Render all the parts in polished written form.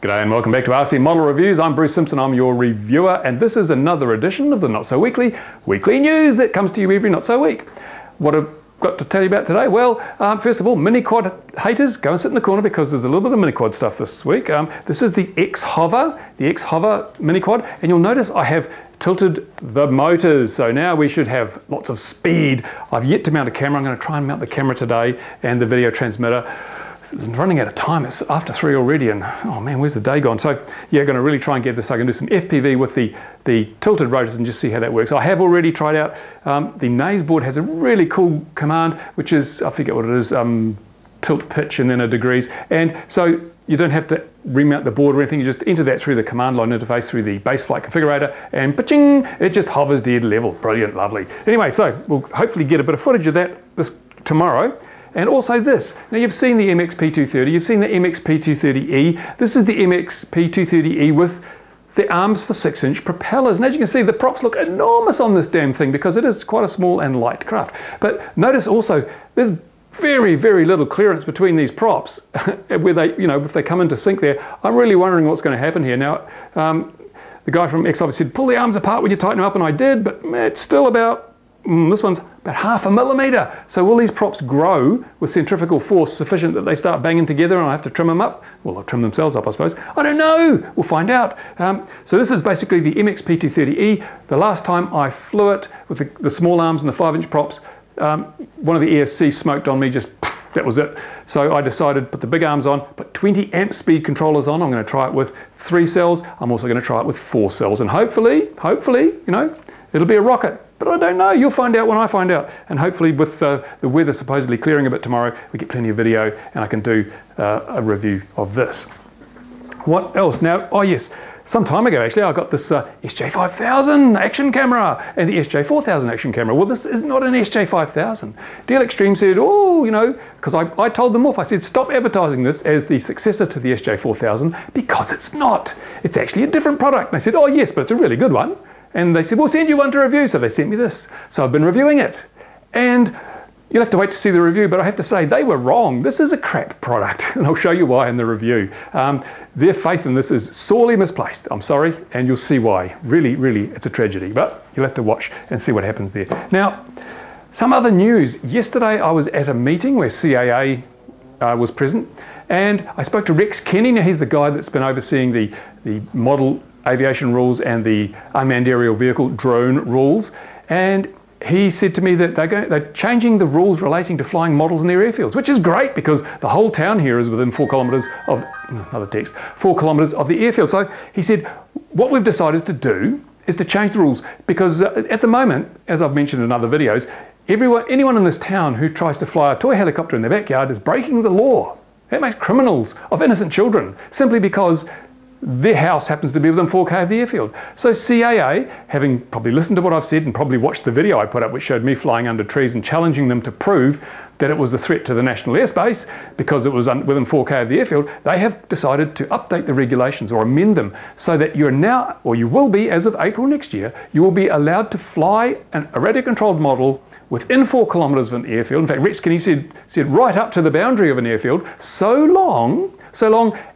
G'day and welcome back to RC Model Reviews. I'm Bruce Simpson, I'm your reviewer, and this is another edition of the Not So Weekly news that comes to you every Not So Week. What I've got to tell you about today? Well, first of all, mini-quad haters, go and sit in the corner because there's a little bit of mini-quad stuff this week. This is the XHover mini-quad, and you'll notice I have tilted the motors, so now we should have lots of speed. I've yet to mount a camera. I'm going to try and mount the camera today and the video transmitter. I'm running out of time. It's after 3 already, and oh man, where's the day gone? So yeah, going to really try and get this so I can do some FPV with the tilted rotors and just see how that works. I have already tried out the Naze board. Has a really cool command, which is, I forget what it is, tilt pitch and then a degrees, and so you don't have to remount the board or anything. You just enter that through the command line interface through the base flight configurator, and pitching, it just hovers dead level. Brilliant, lovely. Anyway, so we'll hopefully get a bit of footage of that tomorrow. And also this. Now you've seen the MX-P230, you've seen the MX-P230E. This is the MX-P230E with the arms for 6-inch propellers. And as you can see, the props look enormous on this damn thing because it is quite a small and light craft. But notice also, there's very, very little clearance between these props where they, you know, if they come into sync there. I'm really wondering what's going to happen here. Now, the guy from XHover said, pull the arms apart when you tighten them up, and I did, but it's still about, this one's about 0.5 millimeter. So will these props grow with centrifugal force sufficient that they start banging together and I have to trim them up? Well, they'll trim themselves up, I suppose. I don't know. We'll find out. So this is basically the MX-P230E. The last time I flew it with the small arms and the 5-inch props, one of the ESC smoked on me, just poof, that was it. So I decided to put the big arms on, put 20 amp speed controllers on. I'm going to try it with 3 cells. I'm also going to try it with 4 cells. And hopefully, you know, it'll be a rocket. But I don't know, you'll find out when I find out. And hopefully with the weather supposedly clearing a bit tomorrow, we get plenty of video and I can do a review of this. What else? Now, oh yes, some time ago actually, I got this SJ5000 action camera and the SJ4000 action camera. Well, this is not an SJ5000. DL Extreme said, oh, you know, because I told them off. I said, stop advertising this as the successor to the SJ4000 because it's not. It's actually a different product. And they said, oh yes, but it's a really good one. And they said, we'll send you one to review. So they sent me this. So I've been reviewing it. And you'll have to wait to see the review, but I have to say they were wrong. This is a crap product, and I'll show you why in the review. Their faith in this is sorely misplaced. I'm sorry, and you'll see why. Really, really, it's a tragedy, but you'll have to watch and see what happens there. Now, some other news. Yesterday I was at a meeting where CAA was present, and I spoke to Rex Kenny. Now he's the guy that's been overseeing the model aviation rules and the unmanned aerial vehicle drone rules, and he said to me that they're changing the rules relating to flying models in their airfields, which is great because the whole town here is within 4 kilometres of 4 kilometres of the airfield. So he said, what we've decided to do is to change the rules because at the moment, as I've mentioned in other videos, anyone in this town who tries to fly a toy helicopter in their backyard is breaking the law. That makes criminals of innocent children simply because their house happens to be within 4K of the airfield. So CAA, having probably listened to what I've said and probably watched the video I put up which showed me flying under trees and challenging them to prove that it was a threat to the national airspace because it was within 4K of the airfield, they have decided to update the regulations or amend them so that you're now, or you will be as of April next year, you will be allowed to fly a radio-controlled model within 4 kilometres of an airfield. In fact, Rex Kenny said right up to the boundary of an airfield, so long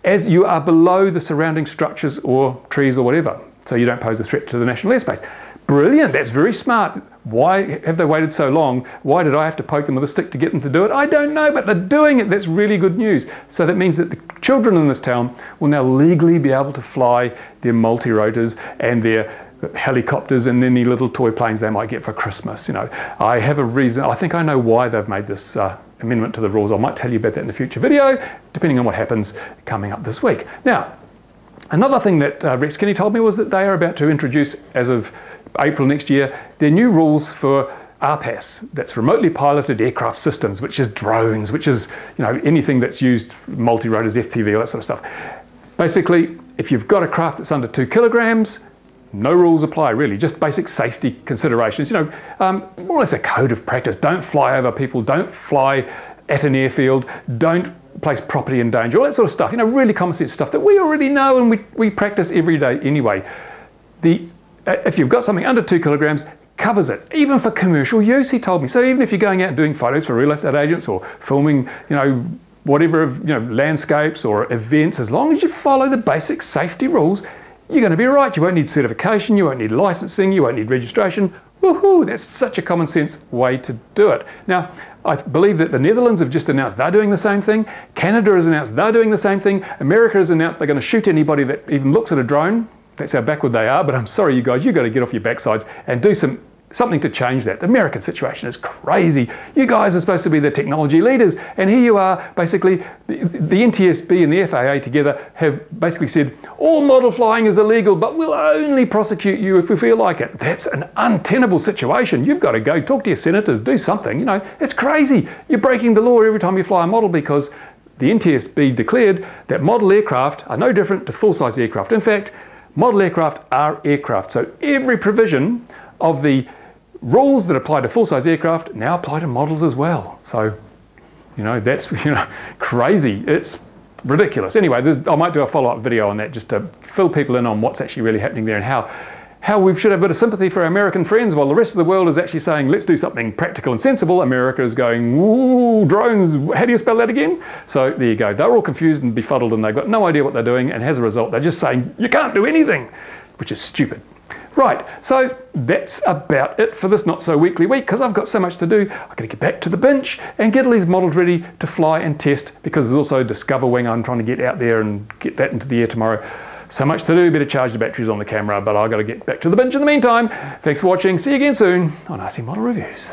as you are below the surrounding structures or trees or whatever, so you don't pose a threat to the national airspace. Brilliant, that's very smart. Why have they waited so long? Why did I have to poke them with a stick to get them to do it? I don't know, but they're doing it. That's really good news. So that means that the children in this town will now legally be able to fly their multirotors and their helicopters and any little toy planes they might get for Christmas. You know, I have a reason. I think I know why they've made this amendment to the rules. I might tell you about that in a future video, depending on what happens coming up this week. Now, another thing that Rex Kenny told me was that they are about to introduce, as of April next year, their new rules for RPAS, that's remotely piloted aircraft systems, which is drones, which is, you know, anything that's used, multirotors, FPV, all that sort of stuff. Basically, if you've got a craft that's under 2 kilograms, no rules apply really, just basic safety considerations. You know, more or less a code of practice. Don't fly over people, don't fly at an airfield, don't place property in danger, all that sort of stuff. You know, really common sense stuff that we already know and we practice every day anyway. If you've got something under 2 kilograms, covers it, even for commercial use, he told me. So even if you're going out and doing photos for real estate agents or filming, you know, whatever, landscapes or events, as long as you follow the basic safety rules, you're going to be right. You won't need certification, you won't need licensing, you won't need registration. Woohoo, that's such a common sense way to do it. Now, I believe that the Netherlands have just announced they're doing the same thing. Canada has announced they're doing the same thing. America has announced they're going to shoot anybody that even looks at a drone. That's how backward they are, but I'm sorry you guys, you've got to get off your backsides and do something to change that. The American situation is crazy. You guys are supposed to be the technology leaders, and here you are, basically, the NTSB and the FAA together have basically said, all model flying is illegal, but we'll only prosecute you if we feel like it. That's an untenable situation. You've got to go talk to your senators, do something. It's crazy. You're breaking the law every time you fly a model because the NTSB declared that model aircraft are no different to full-size aircraft. In fact, model aircraft are aircraft. So every provision of the rules that apply to full-size aircraft now apply to models as well. So, that's crazy. It's ridiculous. Anyway, I might do a follow-up video on that just to fill people in on what's actually really happening there and how we should have a bit of sympathy for our American friends while the rest of the world is actually saying, let's do something practical and sensible. America is going, ooh, drones, how do you spell that again? So there you go. They're all confused and befuddled and they've got no idea what they're doing, and as a result, they're just saying, you can't do anything, which is stupid. Right, so that's about it for this Not So Weekly week, because I've got so much to do. I've got to get back to the bench and get all these models ready to fly and test, because there's also Discover Wing I'm trying to get out there and get that into the air tomorrow. So much to do, better charge the batteries on the camera, but I've got to get back to the bench in the meantime. Thanks for watching, see you again soon on RC Model Reviews.